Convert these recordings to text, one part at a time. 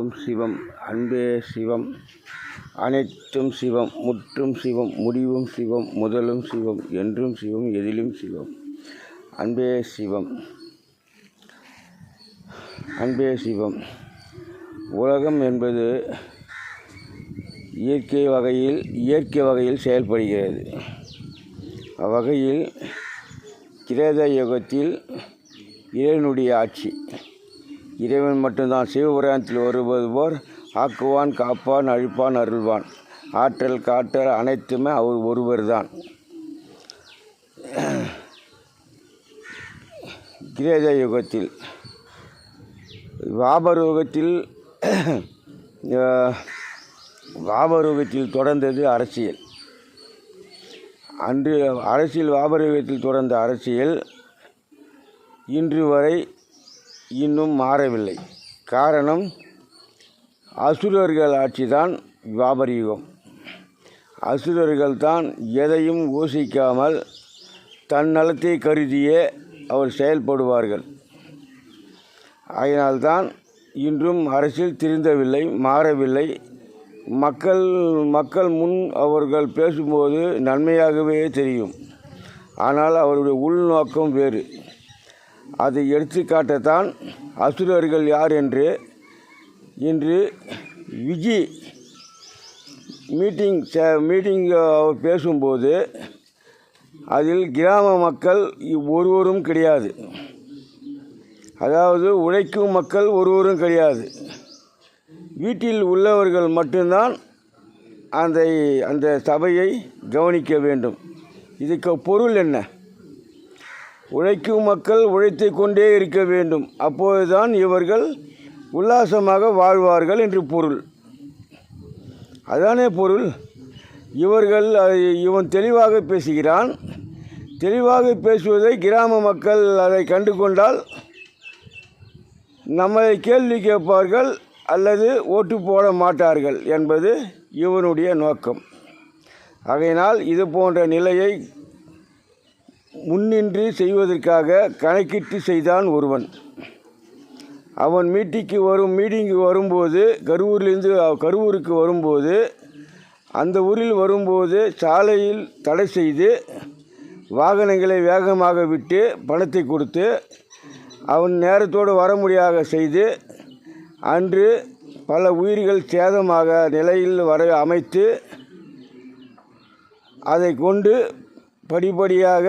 எல்லாம் சிவம், அன்பே சிவம், அனைத்தும் சிவம், முற்றும் சிவம், முடிவும் சிவம், முதலும் சிவம், என்றும் சிவம், எதிலும் சிவம். அன்பே சிவம், அன்பே சிவம். உலகம் என்பது இயற்கை வகையில் செயல்படுகிறது. அவ்வகையில் கிரேத யுகத்தில் இறைவனுடைய ஆட்சி. இறைவன் மட்டும்தான். சிவபுராணத்தில் வருவது போர் ஆக்குவான், காப்பான், அழிப்பான், அருள்வான், ஆற்றல் காற்றல் அனைத்துமே அவர் ஒருவர் தான். கிரேத யுகத்தில், வாபரயுகத்தில் தொடர்ந்தது அரசியல். அன்று அரசியல் வாபரயுகத்தில் தொடர்ந்த அரசியல் இன்று வரை இன்னும் மாறவில்லை. காரணம், அசுரர்கள் ஆட்சிதான் துவாபரயுகம். அசுரர்கள் தான் எதையும் யோசிக்காமல் தன்னலத்தை கருதியே அவர் செயல்படுவார்கள். அதனால்தான் இன்றும் அரசியல் திருந்தவில்லை, மாறவில்லை. மக்கள் முன் அவர்கள் பேசும்போது நன்மையாகவே தெரியும். ஆனால் அவருடைய உள்நோக்கம் வேறு. அதை எடுத்துக்காட்டத்தான் அசுரர்கள் யார் என்று இன்று விஜி மீட்டிங் அவர் பேசும்போது அதில் கிராம மக்கள் ஒருவரும் கிடையாது. அதாவது உழைக்கும் மக்கள் ஒருவரும் கிடையாது. வீட்டில் உள்ளவர்கள் மட்டும்தான் அந்த சபையை கவனிக்க வேண்டும். இதுக்கு பொருள் என்ன? உழைக்கும் மக்கள் உழைத்து கொண்டே இருக்க வேண்டும். அப்போதுதான் இவர்கள் உல்லாசமாக வாழ்வார்கள் என்று பொருள். அதானே பொருள். இவன் தெளிவாக பேசுகிறான். தெளிவாக பேசுவதை கிராம மக்கள் அதை கண்டு கொண்டால் நம்மை கேள்வி கேட்பார்கள் அல்லது ஓட்டு போட மாட்டார்கள் என்பது இவனுடைய நோக்கம். ஆகையினால் இது போன்ற நிலையை முன்னின்று செய்வதற்காக கணக்கிட்டு செய்தான் ஒருவன். அவன் மீட்டிங்கு வரும்போது கரூருக்கு வரும்போது அந்த ஊரில் வரும்போது சாலையில் தடை செய்து வாகனங்களை வேகமாக விட்டு பணத்தை கொடுத்து அவன் நேரத்தோடு வர முடியாத செய்து அன்று பல உயிர்கள் சேதமாக நிலையில் அமைத்து அதை கொண்டு படிப்படியாக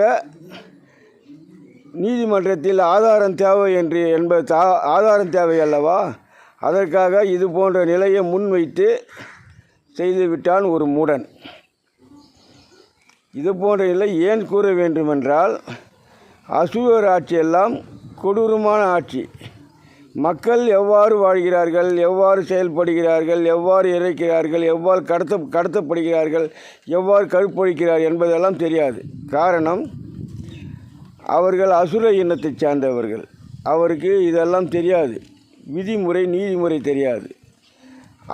நீதிமன்றத்தில் ஆதாரம் தேவை ஆதாரம் தேவை அல்லவா, அதற்காக இது போன்ற நிலையை முன்வைத்து செய்துவிட்டான் ஒரு மூடன். இது போன்ற நிலை ஏன் கூற வேண்டுமென்றால், அசுரர் ஆட்சியெல்லாம் கொடூரமான ஆட்சி. மக்கள் எவ்வாறு வாழ்கிறார்கள், எவ்வாறு செயல்படுகிறார்கள், எவ்வாறு இறைக்கிறார்கள், எவ்வாறு கடத்தப்படுகிறார்கள், எவ்வாறு கற்பழிக்கிறார்கள் என்பதெல்லாம் தெரியாது. காரணம், அவர்கள் அசுர இனத்தைச் சார்ந்தவர்கள். அவருக்கு இதெல்லாம் தெரியாது. விதிமுறை நீதிமுறை தெரியாது.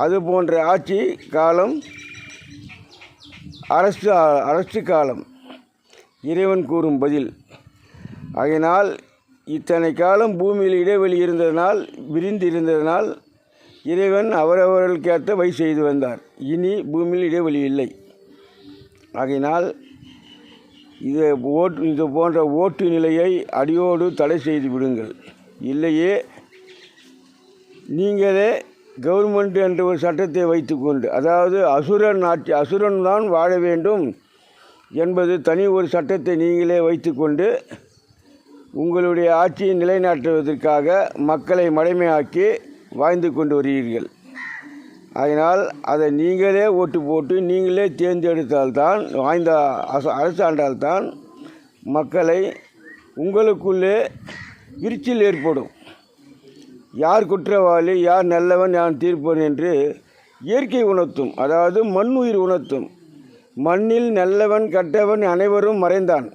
அது போன்ற ஆட்சி காலம் அரசு காலம். இறைவன் கூறும் பதில். ஆகையினால் இத்தனை காலம் பூமியில் இடைவெளி விரிந்திருந்ததனால் இறைவன் அவரவர்களுக்கேற்ற வழி செய்து வந்தார். இனி பூமியில் இடைவெளி இல்லை. ஆகையினால் இது போன்ற ஓட்டு நிலையை அடியோடு தடை செய்து விடுங்கள். இல்லையே நீங்களே கவர்மெண்ட் என்ற ஒரு சட்டத்தை வைத்துக்கொண்டு, அதாவது அசுரன் தான் வாழ வேண்டும் என்பது தனி ஒரு சட்டத்தை நீங்களே வைத்துக்கொண்டு உங்களுடைய ஆட்சியை நிலைநாட்டுவதற்காக மக்களை மடைமையாக்கி வாழ்ந்து கொண்டு வருகிறீர்கள். அதனால் அதை நீங்களே ஓட்டு போட்டு நீங்களே தேர்ந்தெடுத்தால்தான், அரசாண்டால்தான் மக்களை உங்களுக்குள்ளே விரிச்சல் ஏற்படும். யார் குற்றவாளி, யார் நல்லவன், யார் தீர்ப்பன் என்று இயற்கை உணர்த்தும். அதாவது மண்ணுயிர் உணர்த்தும். மண்ணில் நல்லவன் கெட்டவன் அனைவரும் மறைந்தான்.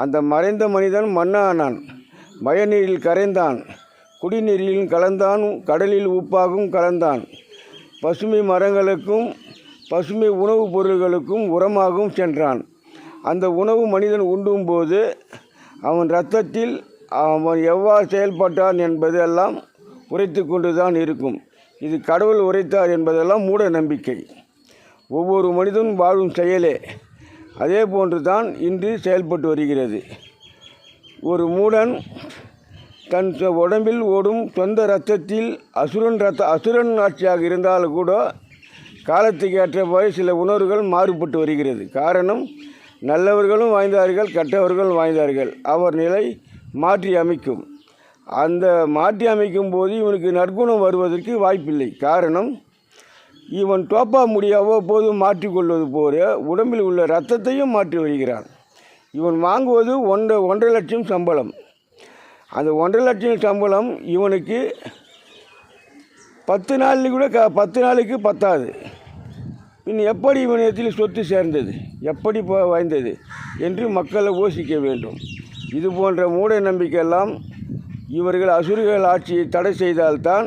அந்த மறைந்த மனிதன் மண்ணானான். மழைநீரில் கரைந்தான், குடிநீரில் கலந்தான், கடலில் உப்பாகவும் கலந்தான், பசுமை மரங்களுக்கும் பசுமை உணவுப் பொருள்களுக்கும் உரமாகவும் சென்றான். அந்த உணவு மனிதன் உண்டும்போது அவன் இரத்தத்தில் அவன் எவ்வாறு செயல்பட்டான் என்பது எல்லாம் உரைத்து கொண்டு தான் இருக்கும். இது கடவுள் உரைத்தார் என்பதெல்லாம் மூட நம்பிக்கை. ஒவ்வொரு மனிதனும் வாழும் செயலே அதே போன்று தான் இன்று செயல்பட்டு வருகிறது. ஒரு மூடன் தன் உடம்பில் ஓடும் சொந்த இரத்தத்தில் அசுரன் ஆட்சியாக இருந்தாலும் கூட காலத்துக்கு ஏற்றவாறு சில உணர்வுகள் மாறுபட்டு வருகிறது. காரணம், நல்லவர்களும் வாழ்ந்தார்கள், கெட்டவர்களும் வாழ்ந்தார்கள். அவர் நிலை மாற்றி அமைக்கும். அந்த மாற்றி அமைக்கும் போது இவனுக்கு நற்குணம் வருவதற்கு வாய்ப்பில்லை. காரணம், இவன் டோப்பா முடி அவ்வப்போது மாற்றிக்கொள்வது போல உடம்பில் உள்ள இரத்தத்தையும் மாற்றி வருகிறான். இவன் வாங்குவது 1.5 லட்சம் சம்பளம். அந்த 1.5 லட்சம் சம்பளம் இவனுக்கு 10 நாளில் கூட 10 நாளுக்கு பத்தாது. பின் எப்படி இவனிடத்தில் சொத்து சேர்ந்தது, எப்படி வாய்ந்தது என்று மக்களை யோசிக்க வேண்டும். இது போன்ற மூட நம்பிக்கையெல்லாம் இவர்கள் அசுரர்கள் ஆட்சியை தடை செய்தால்தான்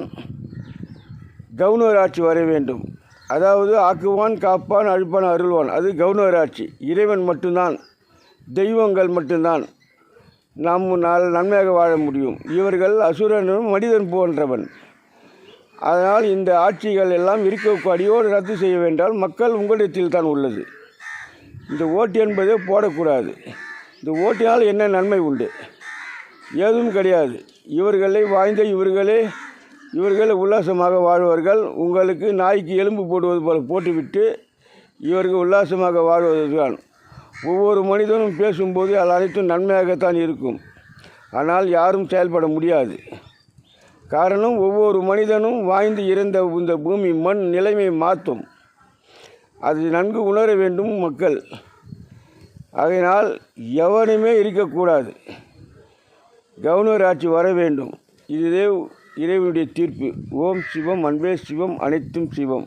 கவர்னர் ஆட்சி வர வேண்டும். அதாவது ஆக்குவான், காப்பான், அழிப்பான், அருள்வான். அது கவர்னர் ஆட்சி. இறைவன் மட்டும்தான், தெய்வங்கள் மட்டும்தான் நாம் நன்மையாக வாழ முடியும். இவர்கள் அசுரனும் மனிதன் போன்றவன். அதனால் இந்த ஆட்சிகள் எல்லாம் அடியோடு ரத்து செய்ய வேண்டால் மக்கள் உங்களிடத்தில் தான் உள்ளது. இந்த ஓட்டு என்பதை போடக்கூடாது. இந்த ஓட்டினால் என்ன நன்மை உண்டு? ஏதும் கிடையாது. இவர்களை வாய்ந்த இவர்களே உல்லாசமாக வாழ்வார்கள். உங்களுக்கு நாய்க்கு எலும்பு போடுவது போல போட்டுவிட்டு இவர்கள் உல்லாசமாக வாழ்வது தான். ஒவ்வொரு மனிதனும் பேசும்போது அது அனைத்தும் நன்மையாகத்தான் இருக்கும். ஆனால் யாரும் செயல்பட முடியாது. காரணம், ஒவ்வொரு மனிதனும் வாழ்ந்து இறந்த இந்த பூமி மண் நிலைமை மாற்றும். அது நன்கு உணர வேண்டும் மக்கள். ஆகையினால் எவனுமே இருக்கக்கூடாது. கவர்னர் ஆட்சி வர வேண்டும். இதுவே இறைவனுடைய தீர்ப்பு. ஓம் சிவம், அன்பே சிவம், அனைத்தும் சிவம்.